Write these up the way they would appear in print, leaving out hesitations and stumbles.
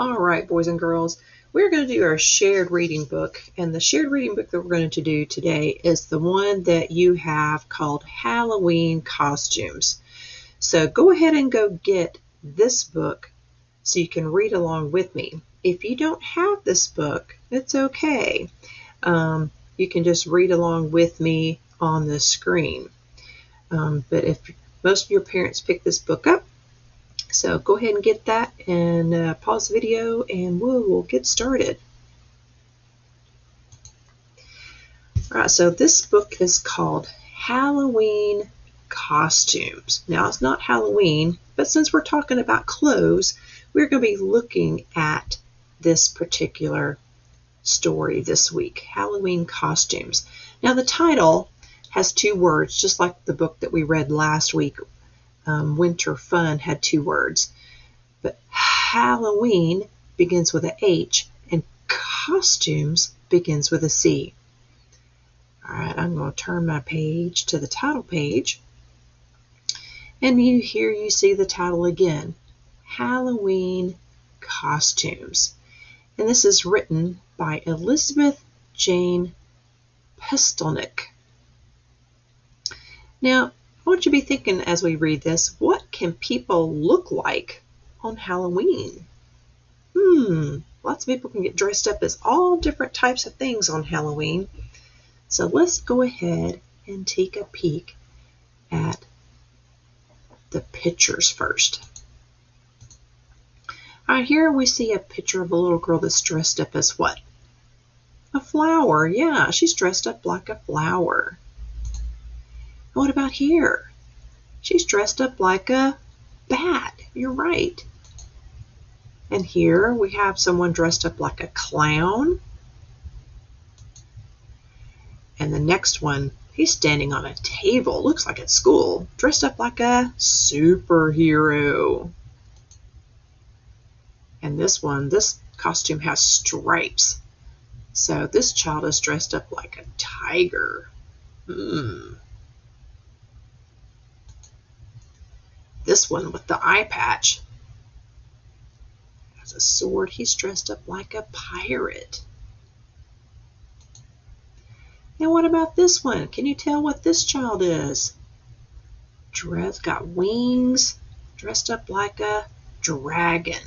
All right, boys and girls, we're going to do our shared reading book. And the shared reading book that we're going to do today is the one that you have called Halloween Costumes. So go ahead and go get this book so you can read along with me. If you don't have this book, it's okay. You can just read along with me on the screen. But if most of your parents pick this book up, so go ahead and get that and pause the video and we'll get started. All right, so this book is called Halloween Costumes. Now, it's not Halloween, but since we're talking about clothes, we're going to be looking at this particular story this week, Halloween Costumes. Now, the title has two words, just like the book that we read last week. Winter Fun had two words, but Halloween begins with a H and costumes begins with a C. All right, I'm going to turn my page to the title page, and here you see the title again, Halloween Costumes. And this is written by Elizabeth Jane Pestelnick. Now, I want you to be thinking as we read this, what can people look like on Halloween? Lots of people can get dressed up as all different types of things on Halloween. So let's go ahead and take a peek at the pictures first. All right, here we see a picture of a little girl that's dressed up as what? A flower. Yeah, she's dressed up like a flower. What about here? She's dressed up like a bat. You're right. And here we have someone dressed up like a clown. And the next one, he's standing on a table, looks like at school, dressed up like a superhero. And this one, this costume has stripes. So this child is dressed up like a tiger. This one with the eye patch has a sword. He's dressed up like a pirate. Now what about this one? Can you tell what this child is? Got wings, dressed up like a dragon.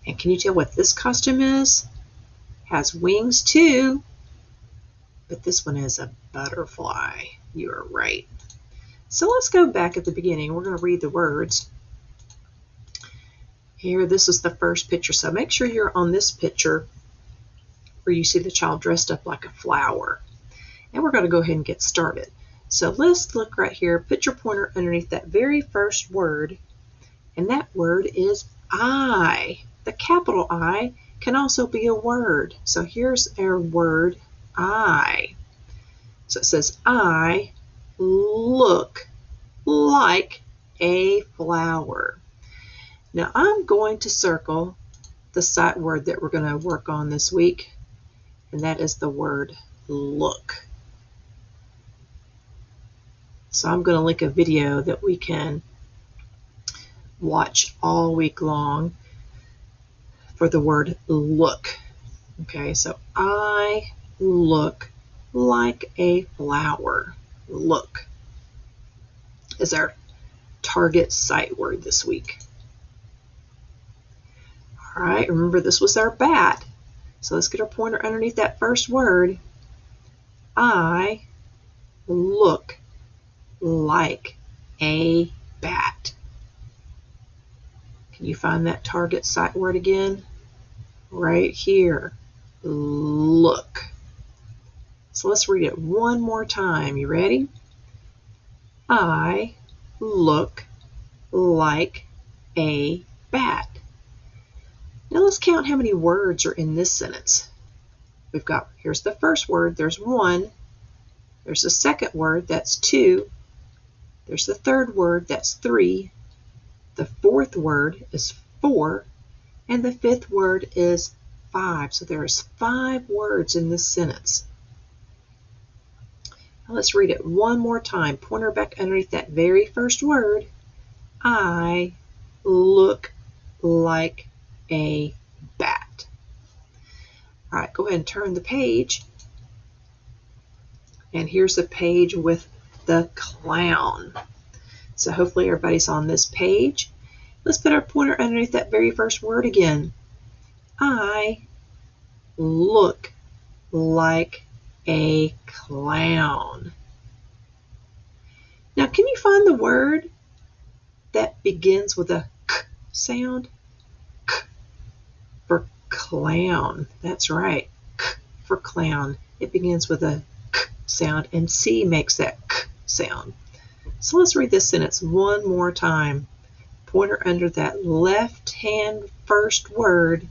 And can you tell what this costume is? Has wings too, but this one is a butterfly. You are right. So let's go back at the beginning. We're going to read the words. Here, this is the first picture. So make sure you're on this picture where you see the child dressed up like a flower. And we're going to go ahead and get started. So let's look right here. Put your pointer underneath that very first word. And that word is I. The capital I can also be a word. So here's our word I. So it says I look like a flower. Now I'm going to circle the sight word that we're going to work on this week, and that is the word look. So I'm going to link a video that we can watch all week long for the word look. Okay, so I look like a flower. Look is our target sight word this week. All right, remember this was our bat. So let's get our pointer underneath that first word. I look like a bat. Can you find that target sight word again? Right here. Look. So let's read it one more time. You ready? I look like a bat. Now let's count how many words are in this sentence. We've got, here's the first word, there's one. There's the second word, that's two. There's the third word, that's three. The fourth word is four. And the fifth word is five. So there's 5 words in this sentence. Now let's read it one more time. Pointer back underneath that very first word. I look like a bat. All right, go ahead and turn the page. And here's the page with the clown. So hopefully everybody's on this page. Let's put our pointer underneath that very first word again. I look like a clown. Now, can you find the word that begins with a k sound? K for clown. That's right. K for clown. It begins with a k sound, and C makes that k sound. So let's read this sentence one more time. Pointer under that left-hand first word.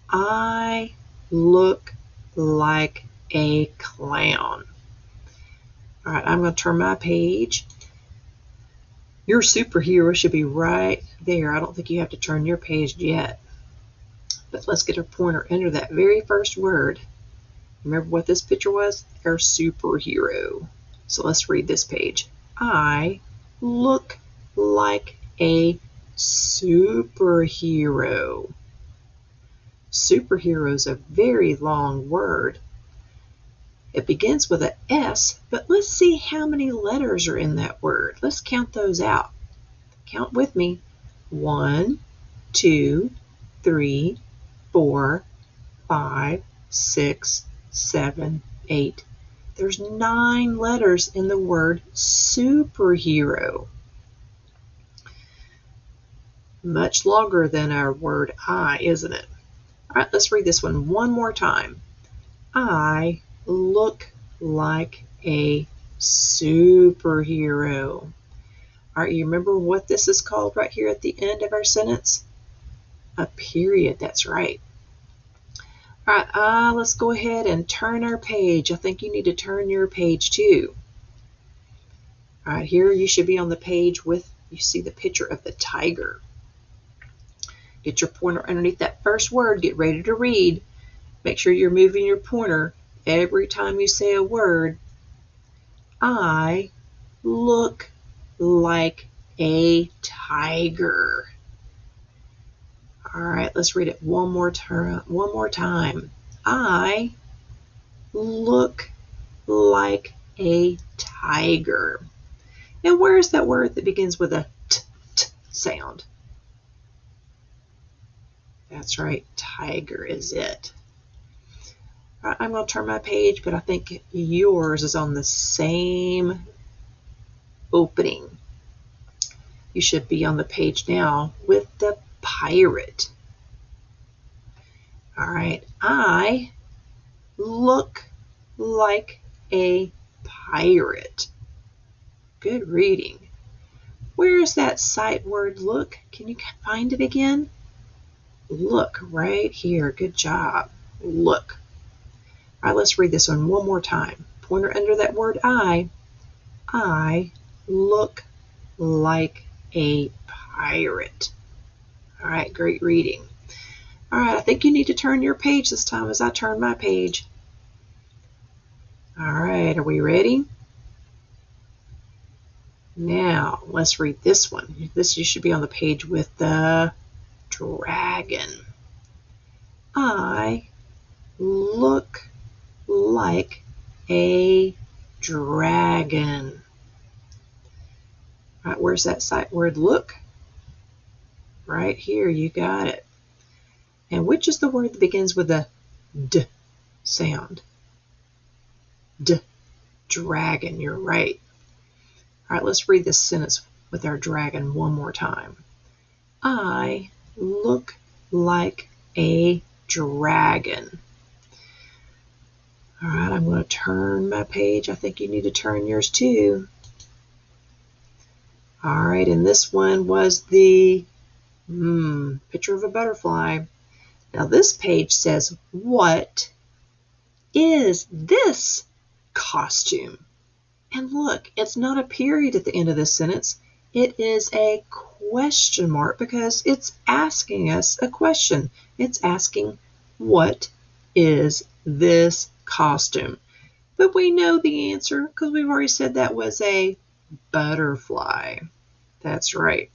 I look like a clown. All right, I'm going to turn my page. Your superhero should be right there. I don't think you have to turn your page yet. But let's get our pointer under that very first word. Remember what this picture was? Our superhero. So let's read this page. I look like a superhero. Superhero is a very long word. It begins with an S, but let's see how many letters are in that word. Let's count those out. Count with me. 1, 2, 3, 4, 5, 6, 7, 8. There's 9 letters in the word superhero. Much longer than our word I, isn't it? All right, let's read this one more time. I look like a superhero. All right, you remember what this is called right here at the end of our sentence? A period, that's right. All right, let's go ahead and turn our page. I think you need to turn your page too. All right, here you should be on the page with, you see the picture of the tiger. Get your pointer underneath that first word. Get ready to read. Make sure you're moving your pointer every time you say a word. I look like a tiger. All right, let's read it one more time. I look like a tiger. Now, where's that word that begins with a t sound? That's right, tiger is it. All right, I'm going to turn my page, but I think yours is on the same opening. You should be on the page now with the pirate. All right, I look like a pirate. Good reading. Where is that sight word look? Can you find it again? Look right here. Good job. Look. All right, let's read this one more time. Pointer under that word I look like a pirate. All right, great reading. All right, I think you need to turn your page this time as I turn my page. All right, are we ready? Now, let's read this one. This, you should be on the page with the dragon. I look like a dragon. All right, where's that sight word look? Right here, you got it. And which is the word that begins with a D sound? D. Dragon, you're right. All right, let's read this sentence with our dragon one more time. I look like a dragon. All right, I'm going to turn my page. I think you need to turn yours too. All right, and this one was the picture of a butterfly. Now this page says, what is this costume? And look, it's not a period at the end of this sentence. It is a question mark because it's asking us a question. It's asking, what is this costume? But we know the answer because we've already said that was a butterfly. That's right.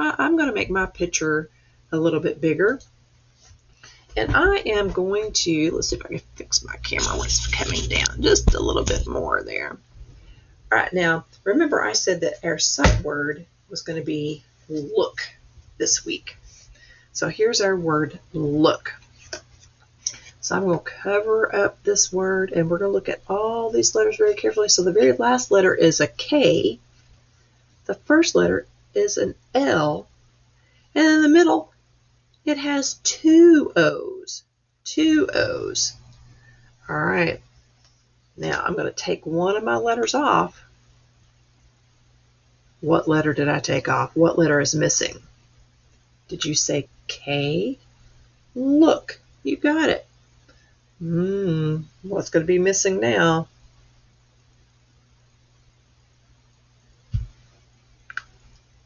I'm going to make my picture a little bit bigger. And I am going to, let's see if I can fix my camera when it's coming down just a little bit more there. All right, now remember I said that our sight word was going to be look this week. So here's our word look. So I'm going to cover up this word and we're going to look at all these letters very carefully. So the very last letter is a K. The first letter is an L. And in the middle, it has two O's. Two O's. All right. Now I'm going to take one of my letters off. What letter did I take off? What letter is missing? Did you say K? Look, you got it. What's going to be missing now?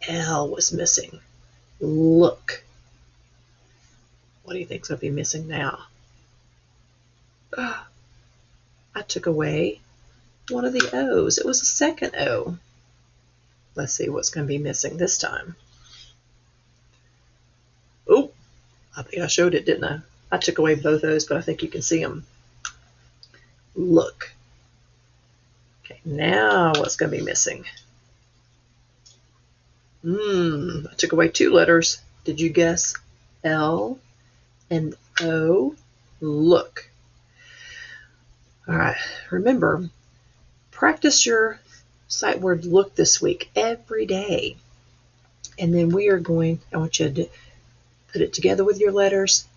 L was missing. Look. What do you think is going to be missing now? I took away one of the O's. It was a second O. Let's see what's going to be missing this time. Oh, I think I showed it, didn't I? I took away both O's, but I think you can see them. Look. Okay, now what's going to be missing? I took away two letters. Did you guess? L and O. Look. All right, remember, practice your sight word look this week every day. And then I want you to put it together with your letters,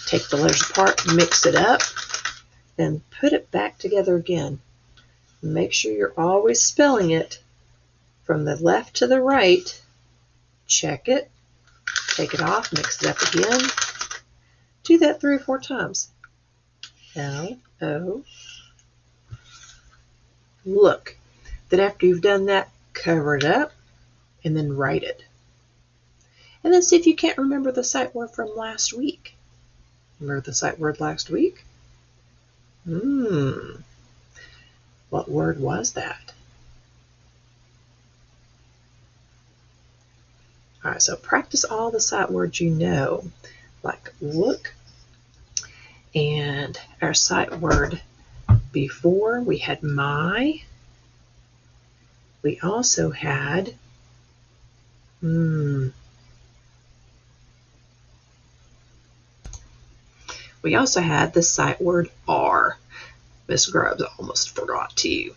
take the letters apart, mix it up, then put it back together again. Make sure you're always spelling it from the left to the right. Check it, take it off, mix it up again. Do that 3 or 4 times. L-O. Look. Then after you've done that, cover it up and then write it. And then see if you can't remember the sight word from last week. Remember the sight word last week? What word was that? All right, so practice all the sight words you know, like look. And our sight word before, we had my. We also had We also had the sight word R. Miss Grubbs almost forgot to.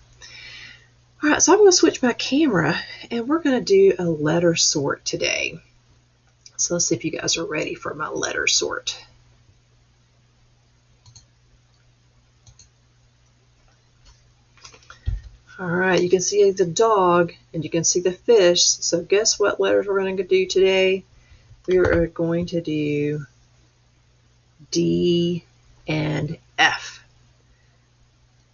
All right, so I'm going to switch my camera and we're going to do a letter sort today. So let's see if you guys are ready for my letter sort. All right, you can see the dog and you can see the fish. So guess what letters we're going to do today? We are going to do D and F.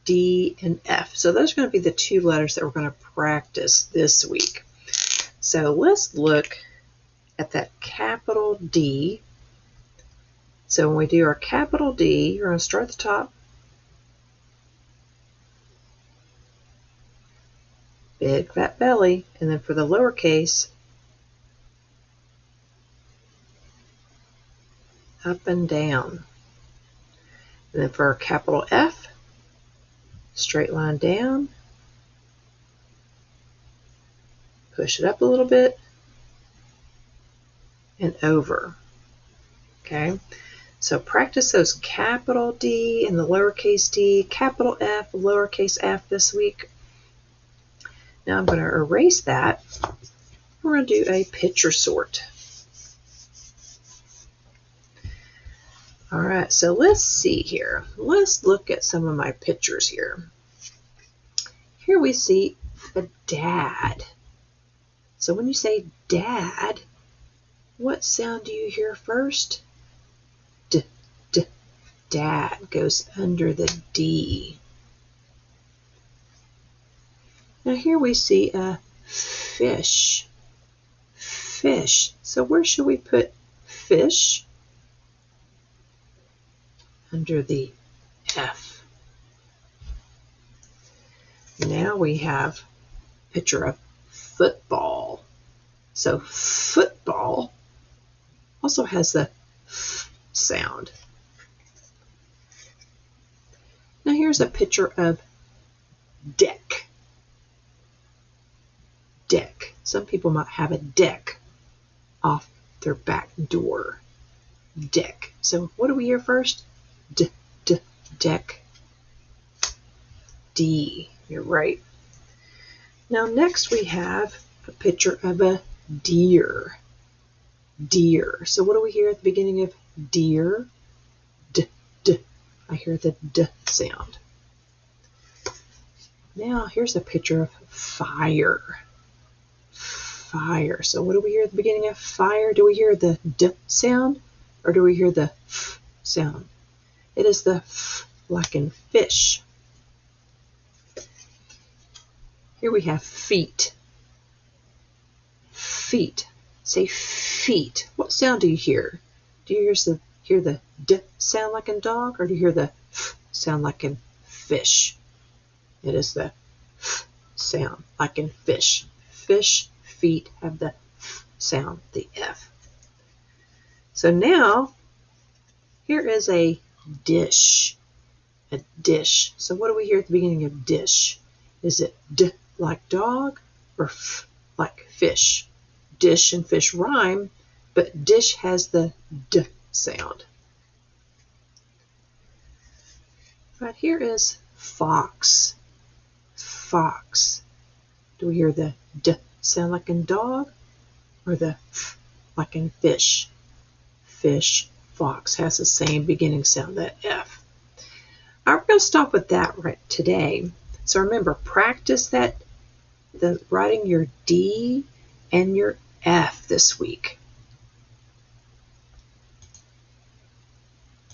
D and F. So those are going to be the 2 letters that we're going to practice this week. So let's look at that capital D. So when we do our capital D, you're going to start at the top. Big fat belly. And then for the lowercase, up and down. And then for our capital F, straight line down, push it up a little bit, and over. Okay, so practice those capital D and the lowercase d, capital F, lowercase f this week. Now I'm going to erase that. We're going to do a picture sort. All right, so let's see here. Let's look at some of my pictures here. Here we see a dad. So when you say dad, what sound do you hear first? D, d. Dad goes under the D. Now here we see a fish. Fish. So where should we put fish? Under the F. Now we have a picture of football. So football. also has the f sound. Now here's a picture of deck. Deck. Some people might have a deck off their back door. Deck. So what do we hear first? Deck. D. You're right. Now next we have a picture of a deer. Deer. So what do we hear at the beginning of deer? I hear the D sound. Now here's a picture of fire. Fire. So what do we hear at the beginning of fire? Do we hear the D sound or do we hear the F sound? It is the F, like in fish. Here we have feet. Feet. Say feet. What sound do you hear? Do you hear the D sound like in dog or do you hear the F sound like in fish? It is the F sound like in fish. Fish feet have the F sound, the F. So now here is a dish. A dish. So what do we hear at the beginning of dish? Is it D like dog or F like fish? Dish and fish rhyme, but dish has the D sound. Right here is fox. Fox. Do we hear the D sound like in dog or the F like in fish? Fish, fox has the same beginning sound, that F. All right, we're going to stop with that right today. So remember, practice writing your D and your F this week.